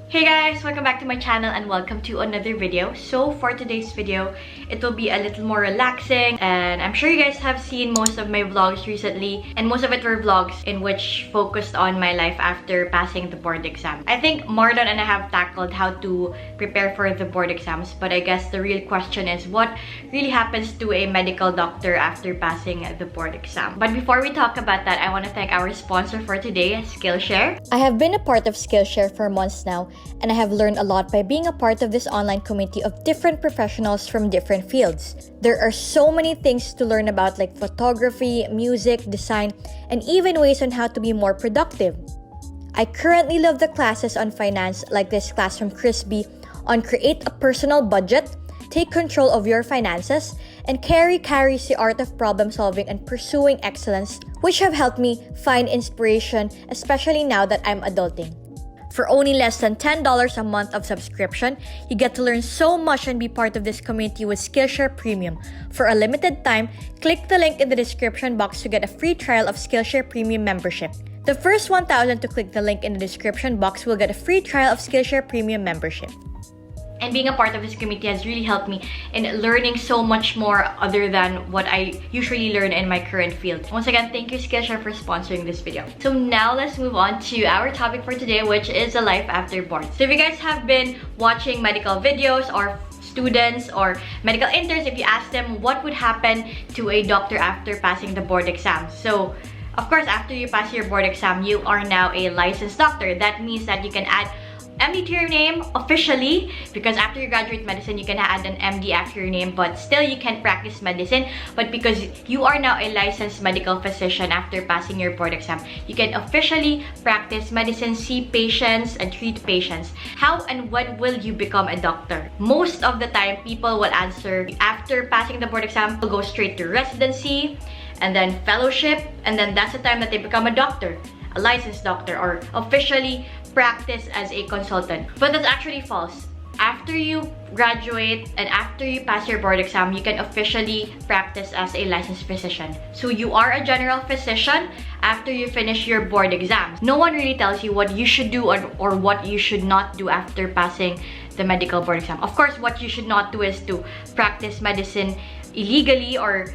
Hey guys! Welcome back to my channel and welcome to another video. So for today's video, it will be a little more relaxing, and I'm sure you guys have seen most of my vlogs recently, and most of it were vlogs in which focused on my life after passing the board exam. I think Marlon and I have tackled how to prepare for the board exams, but I guess the real question is what really happens to a medical doctor after passing the board exam. But before we talk about that, I want to thank our sponsor for today, Skillshare. I have been a part of Skillshare for months now, and I have learned a lot by being a part of this online community of different professionals from different fields. There are so many things to learn about, like photography, music, design, and even ways on how to be more productive. I currently love the classes on finance, like this class from Chris B on create a personal budget, take control of your finances, and carries the art of problem solving and pursuing excellence, which have helped me find inspiration, especially now that I'm adulting. For only less than $10 a month of subscription, you get to learn so much and be part of this community with Skillshare Premium. For a limited time, click the link in the description box to get a free trial of Skillshare Premium membership. The first 1,000 to click the link in the description box will get a free trial of Skillshare Premium membership. And being a part of this community has really helped me in learning so much more other than what I usually learn in my current field. Once again, thank you Skillshare for sponsoring this video. So now let's move on to our topic for today, which is the life after board. So if you guys have been watching medical videos or students or medical interns, if you ask them what would happen to a doctor after passing the board exam. So of course, after you pass your board exam, you are now a licensed doctor. That means that you can add MD to your name officially, because after you graduate medicine you can add an MD after your name, but still you can practice medicine. But because you are now a licensed medical physician after passing your board exam, you can officially practice medicine, see patients, and treat patients. How and when will you become a doctor? Most of the time people will answer after passing the board exam, will go straight to residency and then fellowship, and then that's the time that they become a doctor, a licensed doctor, or officially practice as a consultant. But that's actually false. After you graduate and after you pass your board exam, you can officially practice as a licensed physician. So you are a general physician after you finish your board exams. No one really tells you what you should do or what you should not do after passing the medical board exam. Of course, what you should not do is to practice medicine illegally or,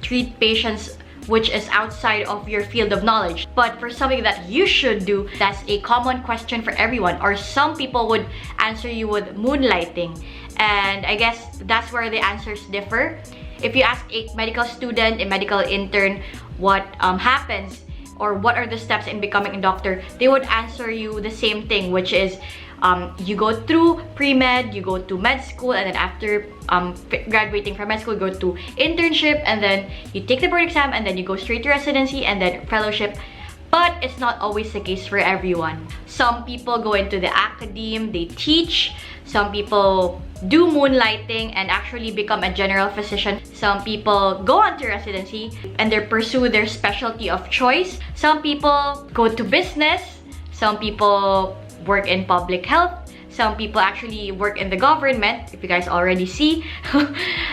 treat patients which is outside of your field of knowledge. But for something that you should do, that's a common question for everyone, or some people would answer you with moonlighting. And I guess that's where the answers differ. If you ask a medical student, a medical intern, what happens or what are the steps in becoming a doctor, they would answer you the same thing, which is you go through pre-med, you go to med school, and then after graduating from med school, you go to internship, and then you take the board exam, and then you go straight to residency and then fellowship. But it's not always the case for everyone. Some people go into the academe, they teach. Some people do moonlighting and actually become a general physician. Some people go on to residency and they pursue their specialty of choice. Some people go to business. Some people work in public health. Some people actually work in the government, if you guys already see.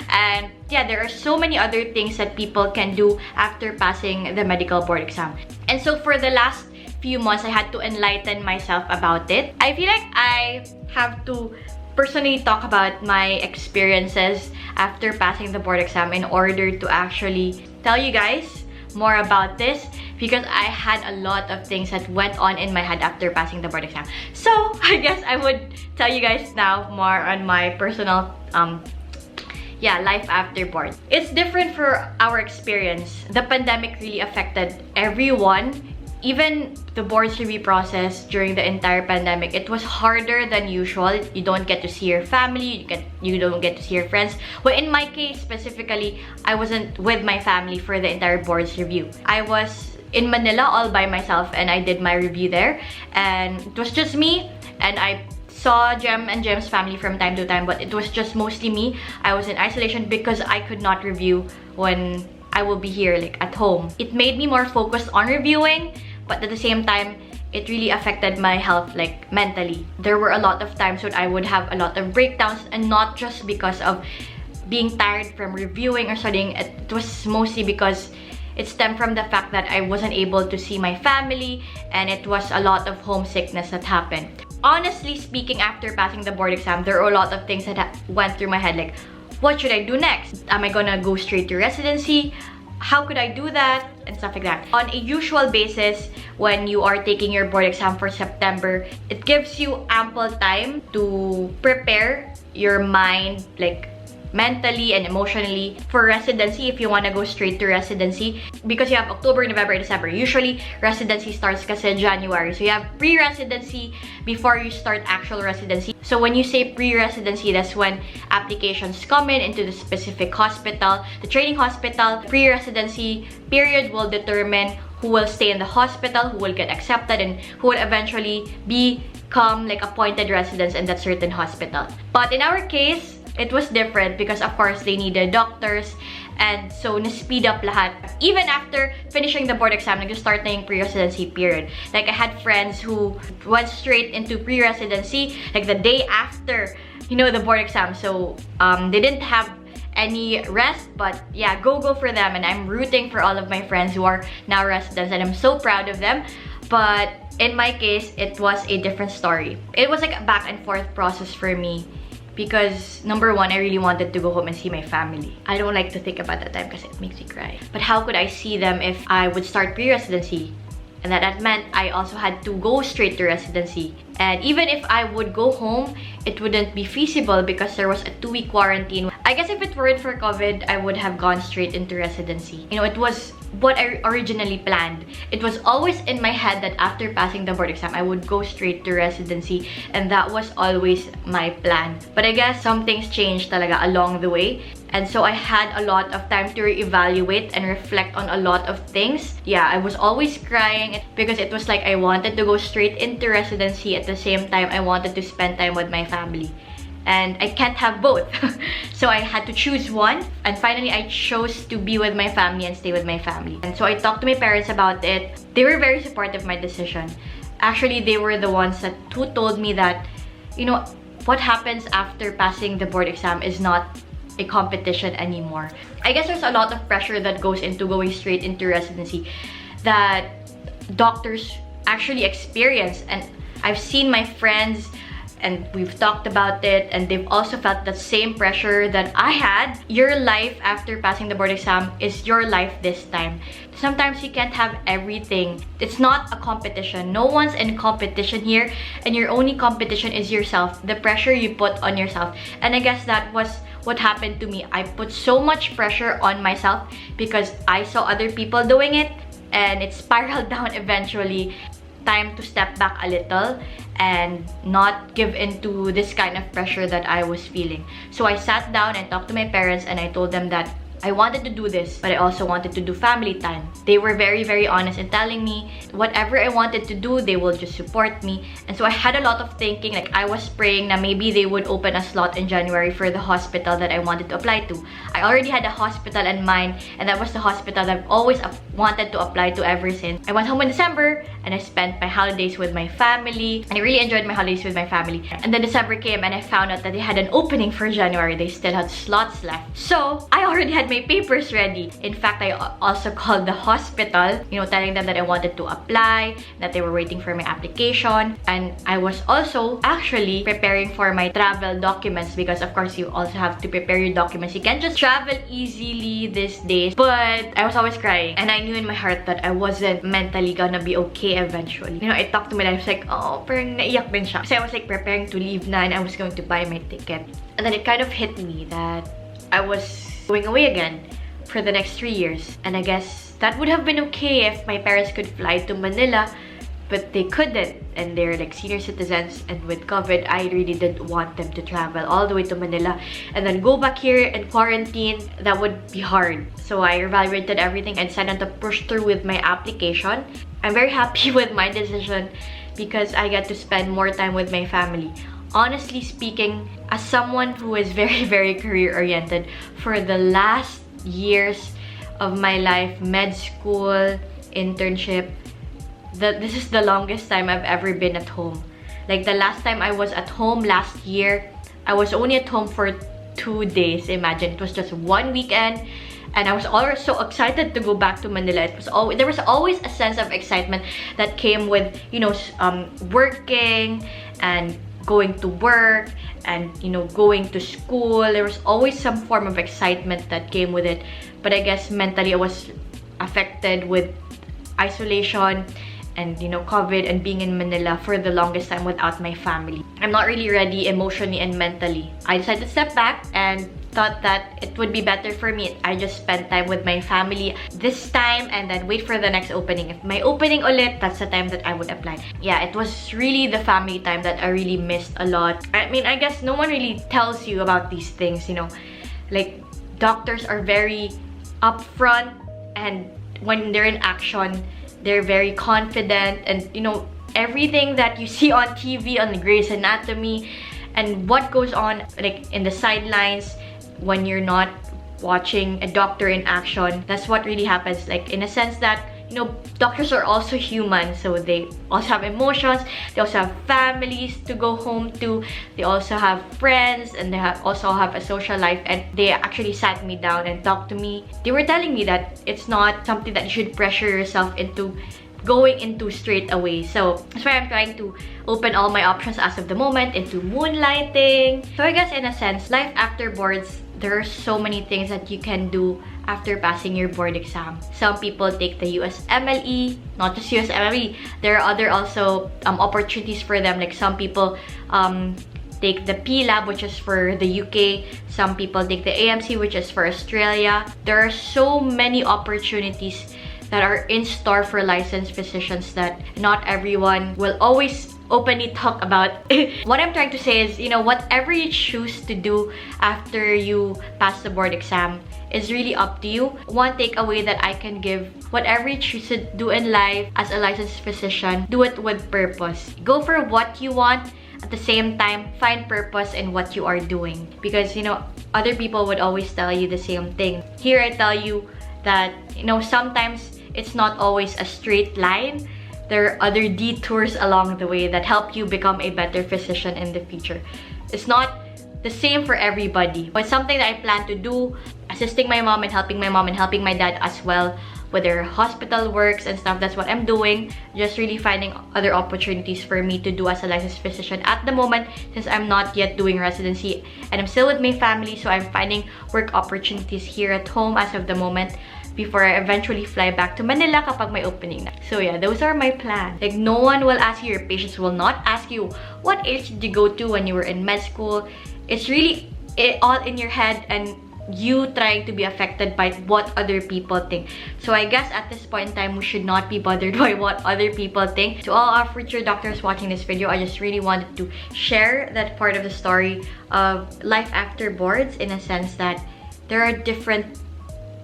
And yeah, there are so many other things that people can do after passing the medical board exam. And so for the last few months, I had to enlighten myself about it. I feel like I have to personally talk about my experiences after passing the board exam in order to actually tell you guys more about this, because I had a lot of things that went on in my head after passing the board exam. So I guess I would tell you guys now more on my personal life after board. It's different for our experience. The pandemic really affected everyone. Even the board's review process during the entire pandemic, it was harder than usual. You don't get to see your family, you don't get to see your friends. Well, in my case specifically, I wasn't with my family for the entire board's review. I was in Manila all by myself and I did my review there. And it was just me, and I saw Jem and Jem's family from time to time, but it was just mostly me. I was in isolation because I could not review when I will be here, like at home. It made me more focused on reviewing, but at the same time, it really affected my health, like mentally. There were a lot of times when I would have a lot of breakdowns, and not just because of being tired from reviewing or studying. It was mostly because it stemmed from the fact that I wasn't able to see my family, and it was a lot of homesickness that happened. Honestly speaking, after passing the board exam, there are a lot of things that went through my head, like, what should I do next? Am I gonna go straight to residency? How could I do that? And stuff like that. On a usual basis, when you are taking your board exam for September, it gives you ample time to prepare your mind, like mentally and emotionally, for residency if you want to go straight to residency, because you have October, November, December. Usually residency starts kasi January, so you have pre-residency before you start actual residency. So when you say pre-residency, that's when applications come in into the specific hospital, the training hospital. Pre-residency period will determine who will stay in the hospital, who will get accepted, and who will eventually become like appointed residents in that certain hospital. But in our case, it was different because of course they needed doctors, and so na-speed up lahat. Even after finishing the board exam, nag-start na yung pre-residency period. Like I had friends who went straight into pre-residency like the day after, you know, the board exam. So they didn't have any rest, but yeah, go for them. And I'm rooting for all of my friends who are now residents, and I'm so proud of them. But in my case, it was a different story. It was like a back and forth process for me. Because number one, I really wanted to go home and see my family. I don't like to think about that time because it makes me cry. But how could I see them if I would start pre-residency? And that meant I also had to go straight to residency. And even if I would go home, it wouldn't be feasible because there was a 2-week quarantine. I guess if it weren't for COVID, I would have gone straight into residency. You know, it was what I originally planned. It was always in my head that after passing the board exam, I would go straight to residency, and that was always my plan. But I guess some things changed talaga along the way. And so I had a lot of time to reevaluate and reflect on a lot of things. Yeah, I was always crying because it was like I wanted to go straight into residency. At the same time, I wanted to spend time with my family. And I can't have both. So I had to choose one. And finally, I chose to be with my family and stay with my family. And so I talked to my parents about it. They were very supportive of my decision. Actually, they were the ones who told me that, you know, what happens after passing the board exam is not a competition anymore. I guess there's a lot of pressure that goes into going straight into residency that doctors actually experience. And I've seen my friends, and we've talked about it, and they've also felt the same pressure that I had. Your life after passing the board exam is your life this time. Sometimes you can't have everything. It's not a competition. No one's in competition here, and your only competition is yourself, the pressure you put on yourself. And I guess that was what happened to me. I put so much pressure on myself because I saw other people doing it, and it spiraled down eventually. Time to step back a little and not give into this kind of pressure that I was feeling. So I sat down and talked to my parents, and I told them that I wanted to do this, but I also wanted to do family time. They were very, very honest in telling me whatever I wanted to do, they will just support me. And so I had a lot of thinking. Like I was praying that maybe they would open a slot in January for the hospital that I wanted to apply to. I already had a hospital in mind, and that was the hospital that I've always wanted to apply to ever since. I went home in December, and I spent my holidays with my family, and I really enjoyed my holidays with my family. And then December came, and I found out that they had an opening for January. They still had slots left. So I already had my papers ready. In fact, I also called the hospital, you know, telling them that I wanted to apply, that they were waiting for my application. And I was also actually preparing for my travel documents, because of course you also have to prepare your documents. You can't just travel easily these days. But I was always crying, and I knew in my heart that I wasn't mentally gonna be okay eventually. You know, I talked to my dad. I was like, oh, parang naiyak din siya. So I was like preparing to leave na, and I was going to buy my ticket. And then it kind of hit me that I was going away again for the next 3 years. And I guess that would have been okay if my parents could fly to Manila, but they couldn't, and they're like senior citizens, and with COVID, I really didn't want them to travel all the way to Manila and then go back here and quarantine. That would be hard. So I evaluated everything and decided to push through with my application. I'm very happy with my decision because I get to spend more time with my family. Honestly speaking, as someone who is very, very career-oriented, for the last years of my life, med school, internship, this is the longest time I've ever been at home. Like the last time I was at home last year, I was only at home for 2 days. Imagine, it was just one weekend, and I was always so excited to go back to Manila. There was always a sense of excitement that came with, you know, working and going to work and, you know, going to school. There was always some form of excitement that came with it. But I guess mentally I was affected with isolation and, you know, COVID and being in Manila for the longest time without my family. I'm not really ready emotionally and mentally. I decided to step back and thought that it would be better for me I just spend time with my family this time and then wait for the next opening. If my opening ulit, that's the time that I would apply. Yeah, it was really the family time that I really missed a lot. I mean, I guess no one really tells you about these things, you know. Like, doctors are very upfront, and when they're in action, they're very confident, and, you know, everything that you see on TV, on the Grey's Anatomy, and what goes on like in the sidelines when you're not watching a doctor in action, that's what really happens. Like, in a sense that, you know, doctors are also human, so they also have emotions, they also have families to go home to, they also have friends, and they also have a social life. And they actually sat me down and talked to me. They were telling me that it's not something that you should pressure yourself into going into straight away. So that's why I'm trying to open all my options as of the moment into moonlighting. So I guess in a sense, life after boards, there are so many things that you can do after passing your board exam. Some people take the USMLE, not just USMLE. There are other also opportunities for them. Like, some people take the P-Lab, which is for the UK. Some people take the AMC, which is for Australia. There are so many opportunities that are in store for licensed physicians that not everyone will always openly talk about. What I'm trying to say is, you know, whatever you choose to do after you pass the board exam is really up to you. One takeaway that I can give: whatever you choose to do in life as a licensed physician, do it with purpose. Go for what you want. At the same time, find purpose in what you are doing. Because, you know, other people would always tell you the same thing. Here I tell you that, you know, sometimes it's not always a straight line. There are other detours along the way that help you become a better physician in the future. It's not the same for everybody. But something that I plan to do, assisting my mom and helping my dad as well with their hospital works and stuff. That's what I'm doing. Just really finding other opportunities for me to do as a licensed physician at the moment, since I'm not yet doing residency and I'm still with my family. So I'm finding work opportunities here at home as of the moment, before I eventually fly back to Manila kapag may opening na. So yeah, those are my plans. Like, no one will ask you, your patients will not ask you, what age did you go to when you were in med school? It's really all in your head, and you trying to be affected by what other people think. So I guess at this point in time, we should not be bothered by what other people think. To all our future doctors watching this video, I just really wanted to share that part of the story of life after boards, in a sense that there are different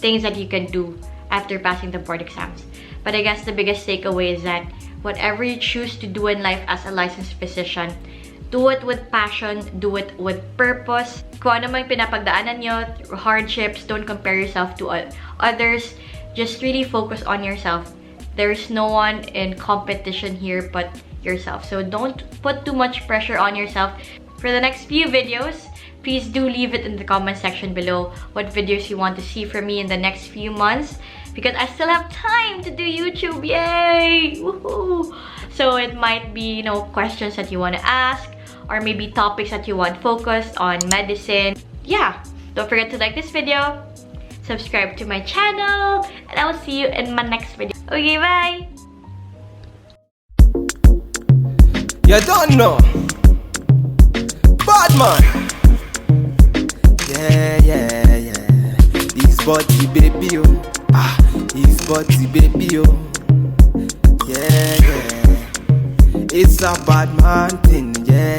things that you can do after passing the board exams. But I guess the biggest takeaway is that whatever you choose to do in life as a licensed physician, do it with passion, do it with purpose. Kung ano man pinapagdaanan nyo, hardships, don't compare yourself to others. Just really focus on yourself. There's no one in competition here but yourself. So don't put too much pressure on yourself. For the next few videos, please do leave it in the comment section below what videos you want to see from me in the next few months, because I still have time to do YouTube. Yay! Woohoo! So it might be, you know, questions that you want to ask, or maybe topics that you want focused on medicine. Yeah, don't forget to like this video, subscribe to my channel, and I will see you in my next video. Okay, bye! You don't know. Bad man. Yeah. His body baby, oh. His body baby, oh. Yeah. It's a bad man thing, yeah.